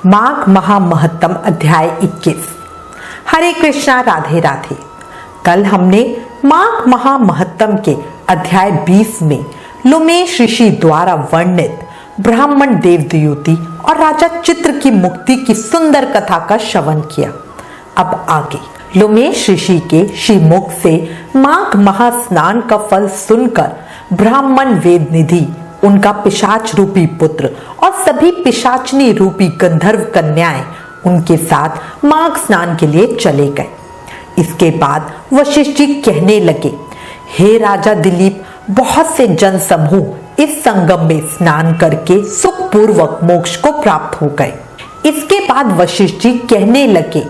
माघ महामहत्तम अध्याय 21। हरे कृष्णा, राधे राधे। कल हमने माघ महामहत्तम के अध्याय 20 में लोमेश ऋषि द्वारा वर्णित ब्राह्मण देवदूती और राजा चित्र की मुक्ति की सुंदर कथा का श्रवण किया। अब आगे लोमेश ऋषि के श्रीमुख से माघ महास्नान का फल सुनकर ब्राह्मण वेदनिधि, उनका पिशाच रूपी पुत्र और सभी पिशाचनी रूपी गंधर्व कन्याएं उनके साथ माघ स्नान के लिए चले गए। इसके बाद वशिष्ठ जी कहने लगे, हे राजा दिलीप, बहुत से जन समूह इस संगम में स्नान करके सुखपूर्वक मोक्ष को प्राप्त हो गए। इसके बाद वशिष्ठ जी कहने लगे,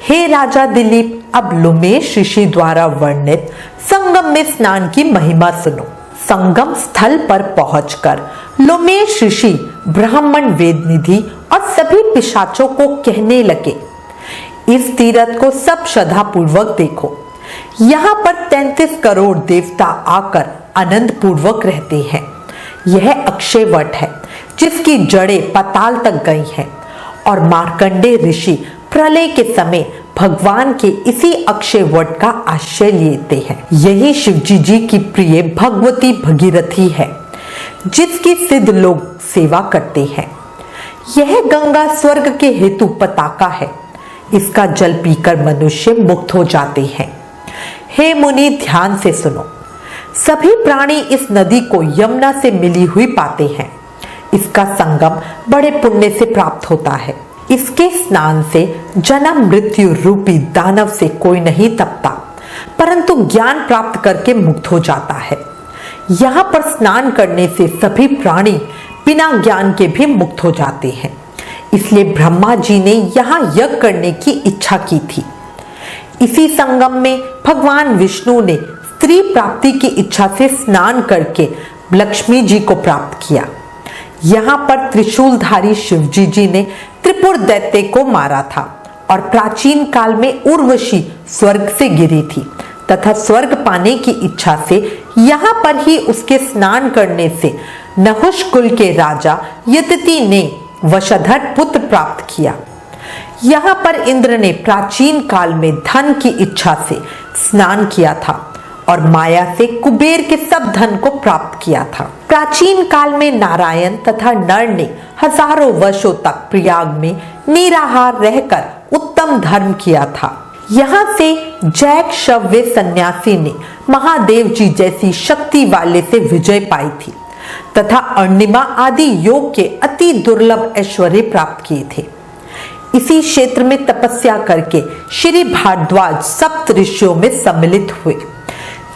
हे राजा दिलीप, अब लोमेश ऋषि द्वारा वर्णित संगम में स्नान की महिमा सुनो। संगम स्थल पर पहुंचकर लोमेश ऋषि ब्राह्मण वेदनिधि और सभी पिशाचों को कहने लगे, इस तीर्थ को सब श्रद्धा पूर्वक देखो। यहाँ पर 33 करोड़ देवता आकर आनंद पूर्वक रहते हैं। यह अक्षय वट है जिसकी जड़ें पाताल तक गई हैं और मार्कंडेय ऋषि प्रलय के समय भगवान के इसी अक्षय वट का आश्रय लेते हैं। यही शिवजी जी की प्रिय भगवती भगीरथी है जिसकी सिद्ध लोग सेवा करते हैं। यह गंगा स्वर्ग के हेतु पताका है। इसका जल पीकर मनुष्य मुक्त हो जाते हैं। हे मुनि, ध्यान से सुनो। सभी प्राणी इस नदी को यमुना से मिली हुई पाते हैं। इसका संगम बड़े पुण्य से प्राप्त होता है। इसके स्नान से जन्म मृत्यु रूपी दानव से कोई नहीं तपता, परंतु ज्ञान प्राप्त करके मुक्त हो जाता है। यहाँ पर स्नान करने से सभी प्राणी बिना ज्ञान के भी मुक्त हो जाते हैं। इसलिए ब्रह्मा जी ने यहाँ यज्ञ करने की इच्छा की थी। इसी संगम में भगवान विष्णु ने स्त्री प्राप्ति की इच्छा से स्नान करके लक्ष्मी जी को प्राप्त किया। यहाँ पर त्रिशूलधारी शिवजी जी ने त्रिपुर दैत्य को मारा था और प्राचीन काल में उर्वशी स्वर्ग से गिरी थी तथा स्वर्ग पाने की इच्छा से यहाँ पर ही उसके स्नान करने से नहुष कुल के राजा यतिति ने वशधर पुत्र प्राप्त किया। यहाँ पर इंद्र ने प्राचीन काल में धन की इच्छा से स्नान किया था और माया से कुबेर के सब धन को प्राप्त किया था। प्राचीन काल में नारायण तथा नर ने हजारों वर्षों तक प्रयाग में निराहार रहकर उत्तम धर्म किया था। यहाँ से जैक शव्य सन्यासी ने महादेव जी जैसी शक्ति वाले से विजय पाई थी तथा अर्णिमा आदि योग के अति दुर्लभ ऐश्वर्य प्राप्त किए थे। इसी क्षेत्र में तपस्या करके श्री भारद्वाज सप्त ऋषियों में सम्मिलित हुए।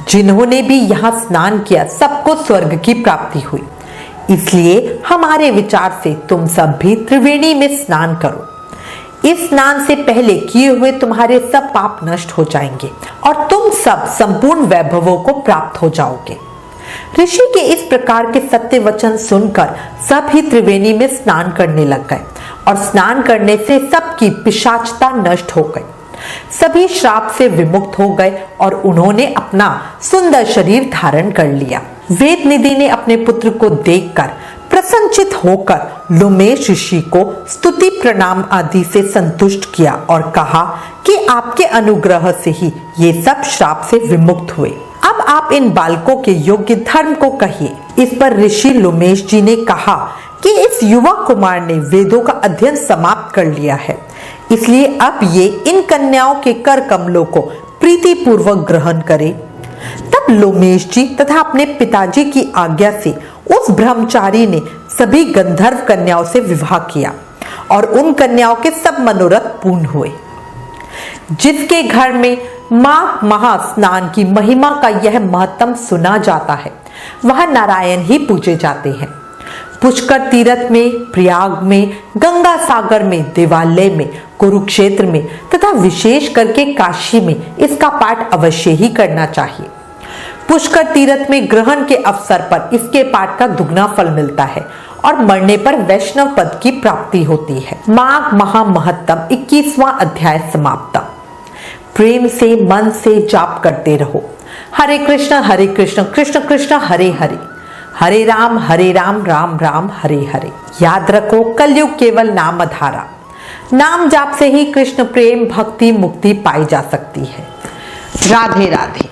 जिन्होंने भी यहाँ स्नान किया सबको स्वर्ग की प्राप्ति हुई। इसलिए हमारे विचार से तुम सब भी त्रिवेणी में स्नान करो। इस स्नान से पहले किए हुए तुम्हारे सब पाप नष्ट हो जाएंगे और तुम सब संपूर्ण वैभवों को प्राप्त हो जाओगे। ऋषि के इस प्रकार के सत्य वचन सुनकर सब ही त्रिवेणी में स्नान करने लग गए और स्नान करने से सबकी पिशाचता नष्ट हो गई। सभी श्राप से विमुक्त हो गए और उन्होंने अपना सुंदर शरीर धारण कर लिया। वेदनिधि ने अपने पुत्र को देखकर प्रसन्नचित होकर लोमेश ऋषि को स्तुति प्रणाम आदि से संतुष्ट किया और कहा कि आपके अनुग्रह से ही ये सब श्राप से विमुक्त हुए। अब आप इन बालकों के योग्य धर्म को कहिए। इस पर ऋषि लोमेश जी ने कहा कि इस युवा कुमार ने वेदों का अध्ययन समाप्त कर लिया है, इसलिए अब ये इन कन्याओं के कर कमलों को प्रीति पूर्वक ग्रहण करे। तब लोमेश जी तथा अपने पिताजी की आज्ञा से उस ब्रह्मचारी ने सभी गंधर्व कन्याओं से विवाह किया और उन कन्याओं के सब मनोरथ पूर्ण हुए। जिसके घर में माघ महास्नान की महिमा का यह महत्तम सुना जाता है, वह नारायण ही पूजे जाते हैं। पुष्कर तीर्थ में, प्रयाग में, गंगा सागर में, देवालय में, कुरुक्षेत्र में तथा विशेष करके काशी में इसका पाठ अवश्य ही करना चाहिए। पुष्कर तीर्थ में ग्रहण के अवसर पर इसके पाठ का दुगना फल मिलता है और मरने पर वैष्णव पद की प्राप्ति होती है। माघ महामहत्तम 21वां अध्याय समाप्त। प्रेम से मन से जाप करते रहो। हरे कृष्ण कृष्ण कृष्ण हरे हरे, हरे राम राम राम हरे हरे। याद रखो, कलयुग केवल नाम आधारा। नाम जाप से ही कृष्ण प्रेम भक्ति मुक्ति पाई जा सकती है। राधे राधे।